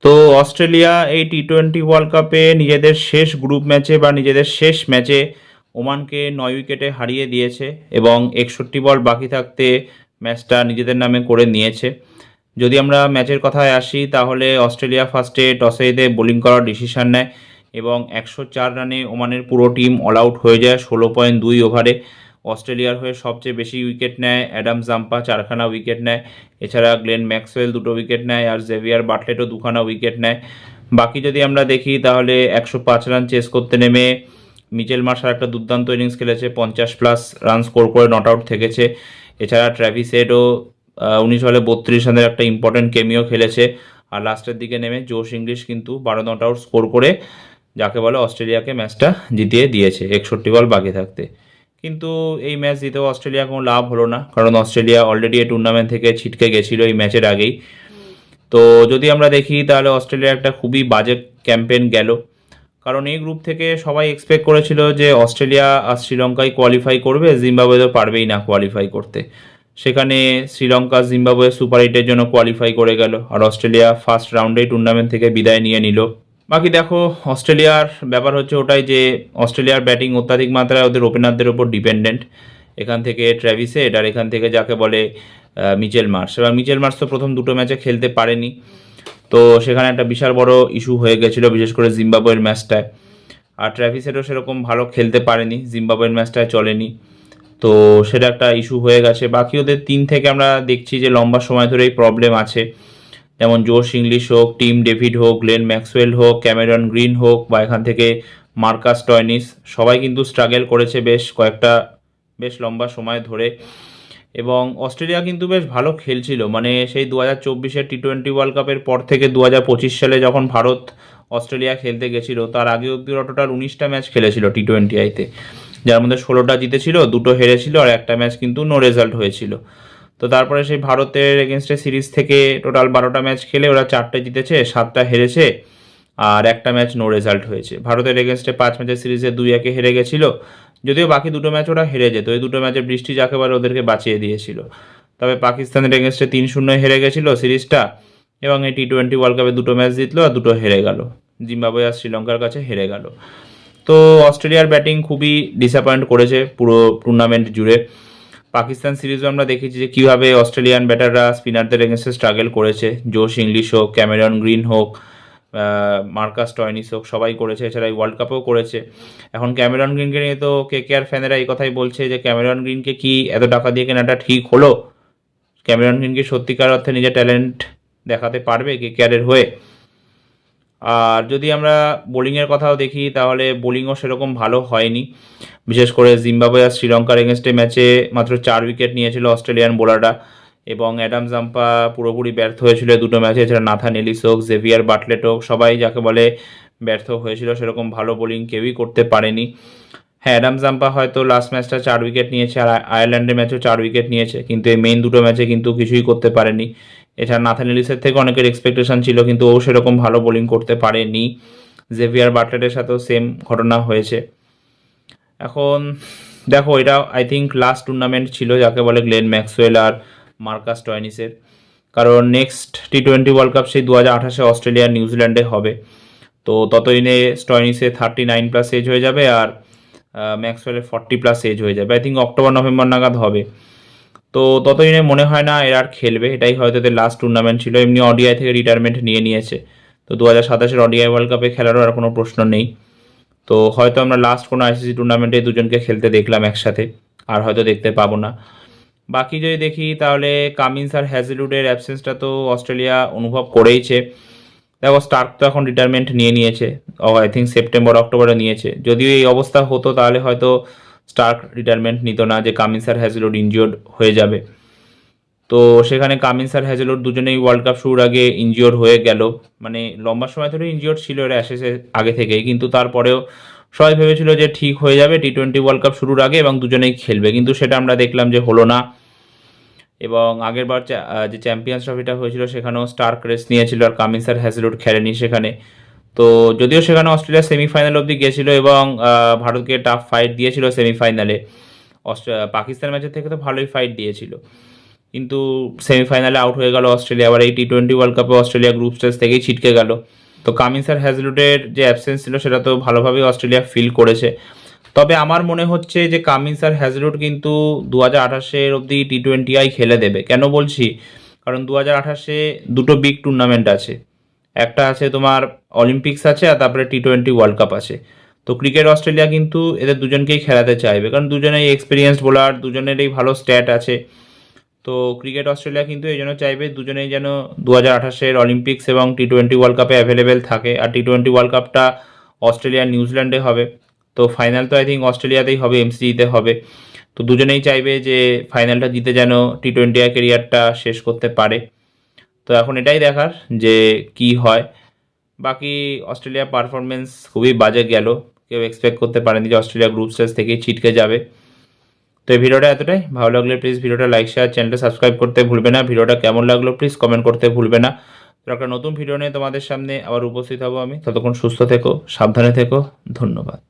তো অস্ট্রেলিয়া এই টি-20 ওয়ার্ল্ড কাপে নিজেদের শেষ গ্রুপ ম্যাচে বা নিজেদের শেষ ম্যাচে ওমানকে 9 উইকেটে হারিয়ে দিয়েছে এবং 61 বল বাকি থাকতে ম্যাচটা নিজেদের নামে করে নিয়েছে। যদি আমরা ম্যাচের কথায় আসি তাহলে অস্ট্রেলিয়া ফার্স্টে টসে জিতে বোলিং করার ডিসিশন নেয় এবং 104 রানে ওমানের পুরো টিম অল আউট হয়ে যায় 16.2 ওভারে। অস্ট্রেলিয়ার হয়ে সবচেয়ে বেশি উইকেট নেয় অ্যাডাম জাম্পা, 4খানা উইকেট নেয়। এছাড়া গ্লেন ম্যাক্সওয়েল 2 উইকেট নেয় আর জেভিয়ার বাটলেটও 2খানা উইকেট নেয়। বাকি যদি আমরা দেখি তাহলে 105 রান চেস করতে নেমে মিচেল মার্শাল একটা দুর্দান্ত ইনিংস খেলেছে, 50+ রান স্কোর করে নট আউট থেকেছে। এছাড়া ট্র্যাভিস হেডও 19 বলে 32 রানের একটা ইম্পর্টেন্ট কেমিও খেলেছে। আর লাস্টের দিকে নেমে জোশ ইংলিশ কিন্তু 12 নট আউট স্কোর করে যাকে বলে অস্ট্রেলিয়াকে ম্যাচটা জিতিয়ে দিয়েছে 61 বল বাকি থাকতে। কিন্তু এই ম্যাচ জিতেও অস্ট্রেলিয়া কোনো লাভ হলো না, কারণ অস্ট্রেলিয়া অলরেডি এই টুর্নামেন্ট থেকে ছিটকে গেছিলো এই ম্যাচের আগেই। তো যদি আমরা দেখি তাহলে অস্ট্রেলিয়া একটা খুবই বাজে ক্যাম্পেন গেল, কারণ এই গ্রুপ থেকে সবাই এক্সপেক্ট করেছিল যে অস্ট্রেলিয়া আর শ্রীলঙ্কাই কোয়ালিফাই করবে, জিম্বাবুয়ে তো পারবেই না কোয়ালিফাই করতে। সেখানে শ্রীলঙ্কা জিম্বাবুয়ে সুপার 8-এর জন্য কোয়ালিফাই করে গেল আর অস্ট্রেলিয়া ফার্স্ট রাউন্ডেই টুর্নামেন্ট থেকে বিদায় নিয়ে নিল। বাকি দেখো, অস্ট্রেলিয়ার ব্যাপার হচ্ছে ওটাই যে অস্ট্রেলিয়ার ব্যাটিং অত্যাধিক মাত্রায় ওদের ওপেনারদের ওপর ডিপেন্ডেন্ট। এখান থেকে ট্র্যাভিস হেড আর এখান থেকে যাকে বলে মিচেল মার্শ। এবার মিচেল মার্শ তো প্রথম দুটো ম্যাচে খেলতে পারেনি, তো সেখানে একটা বিশাল বড় ইস্যু হয়ে গেছিলো, বিশেষ করে জিম্বাবুয়ের ম্যাচটায়। আর ট্র্যাভিস হেডও সেরকম ভালো খেলতে পারেনি, জিম্বাবুয়ের ম্যাচটায় চলেনি, তো সেটা একটা ইস্যু হয়ে গেছে। বাকি ওদের 3 থেকে আমরা দেখছি যে লম্বা সময় ধরেই প্রবলেম আছে, যেমন জোশ ইংলিশ হোক, টিম ডেভিড হোক, গ্লেন ম্যাক্সওয়েল হোক, ক্যামেরন গ্রিন হোক বা এখান থেকে মার্কাস টয়নিস, সবাই কিন্তু স্ট্রাগল করেছে বেশ লম্বা সময় ধরে। এবং অস্ট্রেলিয়া কিন্তু বেশ ভালো খেলছিল, মানে সেই 2024-এর টি-20 ওয়ার্ল্ড কাপের পর থেকে 2025 সালে যখন ভারত অস্ট্রেলিয়া খেলতে গেছিল তার আগে অব্দি ওরা টোটাল 19টা ম্যাচ খেলেছিল টি-20 যার মধ্যে 16টা জিতেছিল, 2টো হেরেছিল আর একটা ম্যাচ কিন্তু নো রেজাল্ট হয়েছিল। তো তারপরে সেই ভারতের এগেনস্টে সিরিজ থেকে টোটাল 12টা ম্যাচ খেলে ওরা 4টে জিতেছে, 7টা হেরেছে আর একটা ম্যাচ নো রেজাল্ট হয়েছে। ভারতের এগেনস্টে 5 ম্যাচের সিরিজে 2-1 হেরে গেছিল, যদিও বাকি দুটো ম্যাচ ওরা হেরে যেত, এই দুটো ম্যাচে বৃষ্টি যাকে বলে ওদেরকে বাঁচিয়ে দিয়েছিল। তবে পাকিস্তানের এগেনস্টে 3-0 হেরে গেছিল সিরিজটা এবং এই টি-20 ওয়ার্ল্ড কাপে দুটো ম্যাচ জিতলো আর দুটো হেরে গেল, জিম্বাবুয়ে আর শ্রীলঙ্কার কাছে হেরে গেল। তো অস্ট্রেলিয়ার ব্যাটিং খুবই ডিসঅ্যাপয়েন্ট করেছে পুরো টুর্নামেন্ট জুড়ে। পাকিস্তান সিরিজও আমরা দেখেছি যে কীভাবে অস্ট্রেলিয়ান ব্যাটাররা স্পিনারদের এগেনস্টে স্ট্রাগল করেছে, জোশ ইংলিশ হোক, ক্যামেরন গ্রিন হোক, মার্কাস টয়নিস হোক, সবাই করেছে। এছাড়া এই ওয়ার্ল্ড কাপেও করেছে। এখন ক্যামেরন গ্রিনকে নিয়ে তো কেকেআর ফ্যানেরা এই কথাই বলছে যে ক্যামেরন গ্রিনকে কি এত টাকা দিয়ে কেনাটা ঠিক হলো? ক্যামেরন গ্রিন কি সত্যিকার অর্থে নিজের ট্যালেন্ট দেখাতে পারবে কেকেআরের হয়ে? আর যদি আমরা বোলিংয়ের কথাও দেখি তাহলে বোলিংও সেরকম ভালো হয়নি, বিশেষ করে জিম্বাবুয়ে আর শ্রীলঙ্কার এগেনস্টে ম্যাচে মাত্র 4 উইকেট নিয়েছিল অস্ট্রেলিয়ান বোলাররা এবং অ্যাডাম জাম্পা পুরোপুরি ব্যর্থ হয়েছিল দুটো ম্যাচে। এছাড়া নাথান এলিস হোক, জেভিয়ার বাটলেট হোক, সবাই যাকে বলে ব্যর্থ হয়েছিল, সেরকম ভালো বোলিং কেউই করতে পারেনি। হ্যাঁ, অ্যাডাম জাম্পা হয়তো লাস্ট ম্যাচটা 4 উইকেট নিয়েছে আর আয়ারল্যান্ডের ম্যাচেও 4 উইকেট নিয়েছে, কিন্তু এই মেইন দুটো ম্যাচে কিন্তু কিছুই করতে পারেনি। এছাড়া নাথান এলিসের থেকে অনেকের এক্সপেকটেশন ছিল, কিন্তু ও সেরকম ভালো বোলিং করতে পারেনি। জেভিয়ার বাটলেটের সাথেও সেম ঘটনা হয়েছে। এখন দেখো, এটা আই থিঙ্ক লাস্ট টুর্নামেন্ট ছিল যাকে বলে গ্লেন ম্যাক্সওয়েল আর মার্কাস টয়নিসের, কারণ নেক্সট টি-20 ওয়ার্ল্ড কাপ সেই 2028-এ অস্ট্রেলিয়া নিউজিল্যান্ডে হবে। তো ততদিনে স্টয়নিসের 39+ এজ হয়ে যাবে আর ম্যাক্সওয়েলের 40+ এজ হয়ে যাবে। আই থিঙ্ক অক্টোবর নভেম্বর নাগাদ হবে। তো ততদিনে মনে হয় না এরা আর খেলবে, এটাই হয়তো এদের লাস্ট টুর্নামেন্ট ছিল। এমনি ওডিআই থেকে রিটায়ারমেন্ট নিয়ে নিয়েছে, তো 2027-এর ওডিআই ওয়ার্ল্ড কাপে খেলারও আর কোনো প্রশ্ন নেই। তো হয়তো আমরা লাস্ট কোনো আইসিসি টুর্নামেন্টে দুজনকে খেলতে দেখলাম একসাথে, আর হয়তো দেখতে পাবো না। বাকি যদি দেখি তাহলে কামিন্স আর হ্যাজেলউডের অ্যাবসেন্সটা তো অস্ট্রেলিয়া অনুভব করেইছে। দেখো, স্টার্ক তো এখন রিটায়ারমেন্ট নিয়ে নিয়েছে, আই থিঙ্ক সেপ্টেম্বর অক্টোবরে নিয়েছে। যদিও এই অবস্থা হতো তাহলে হয়তো স্টার্ক রিটায়ারমেন্ট নিত না, যে কামিন্স আর হ্যাজেলউড ইনজিওর্ড হয়ে যাবে। তো সেখানে কামিন্স আর হ্যাজেলউড দুজনেই ওয়ার্ল্ড কাপ শুরুর আগে ইনজিওর হয়ে গেল, মানে লম্বা সময় ধরে ইনজিওর ছিল এরা অ্যাশেসের আগে থেকেই, কিন্তু তারপরেও সবাই ভেবেছিল যে ঠিক হয়ে যাবে টি-20 ওয়ার্ল্ড কাপ শুরুর আগে এবং দুজনেই খেলবে, কিন্তু সেটা আমরা দেখলাম যে হলো না। এবং আগেরবার যে চ্যাম্পিয়ন্স ট্রফিটা হয়েছিল সেখানেও স্টার্ক রেস্ট নিয়েছিল আর কামিন্স আর হ্যাজেলউড খেলেনি সেখানে। তো যদিও সেখানে অস্ট্রেলিয়া সেমিফাইনাল অবধি গেছিল এবং ভারতকে টাফ ফাইট দিয়েছিল সেমিফাইনালে, পাকিস্তান ম্যাচের থেকে তো ভালোই ফাইট দিয়েছিল। কিন্তু সেমিফাইনালে আউট হয়ে গেল অস্ট্রেলিয়া। আবার এই টি-20 ওয়ার্ল্ড কাপে অস্ট্রেলিয়া গ্রুপ স্টেজ থেকেই ছিটকে গেল। তো কামিন্স আর হ্যাজলুডের যে অ্যাবসেন্স ছিল সেটা তো ভালোভাবেই অস্ট্রেলিয়া ফিল করেছে। তবে আমার মনে হচ্ছে যে কামিন্স আর হ্যাজলুড কিন্তু 2028 অবধি টি-20 খেলে দেবে। কেন বলছি? কারণ 2028 দুটো বিগ টুর্নামেন্ট আছে। একটা আছে তোমার অলিম্পিক্স আছে, আর তারপরে টি-20 ওয়ার্ল্ড কাপ আছে। তো ক্রিকেট অস্ট্রেলিয়া কিন্তু এদের দুজনকেই খেলাতে চাইবে, কারণ দুজনেই এক্সপিরিয়েন্সড বোলার, দুজনেরই ভালো স্ট্যাট আছে। তো ক্রিকেট অস্ট্রেলিয়া কিন্তু এই জন্য চাইবে দুজনেই যেন 2028 অলিম্পিক্স এবং টি-20 ওয়ার্ল্ড কাপে অ্যাভেলেবেল থাকে। আর টি-20 ওয়ার্ল্ড কাপটা অস্ট্রেলিয়া নিউজিল্যান্ডে হবে। তো ফাইনাল তো আই থিঙ্ক অস্ট্রেলিয়াতেই হবে, এমসিজিতে হবে। তো দুজনেই চাইবে যে ফাইনালটা জিতে যেন টি-20 ক্যারিয়ারটা শেষ করতে পারে। তো এখন এটাই দেখার যে কি হয়। বাকি অস্ট্রেলিয়ার পারফরমেন্স খুবই বাজে গেল। কেউ এক্সপেক্ট করতে পারেনি যে অস্ট্রেলিয়া গ্রুপ স্টেজ থেকেই ছিটকে যাবে। তো এই ভিডিওটা এতটাই। ভালো লাগলে প্লিজ ভিডিওটা লাইক, শেয়ার, চ্যানেলটা সাবস্ক্রাইব করতে ভুলবে না। ভিডিওটা কেমন লাগলো প্লিজ কমেন্ট করতে ভুলবে না। তো একটা নতুন ভিডিও নিয়ে তোমাদের সামনে আবার উপস্থিত হব আমি। ততক্ষণ সুস্থ থেকো, সাবধানে থেকো। ধন্যবাদ।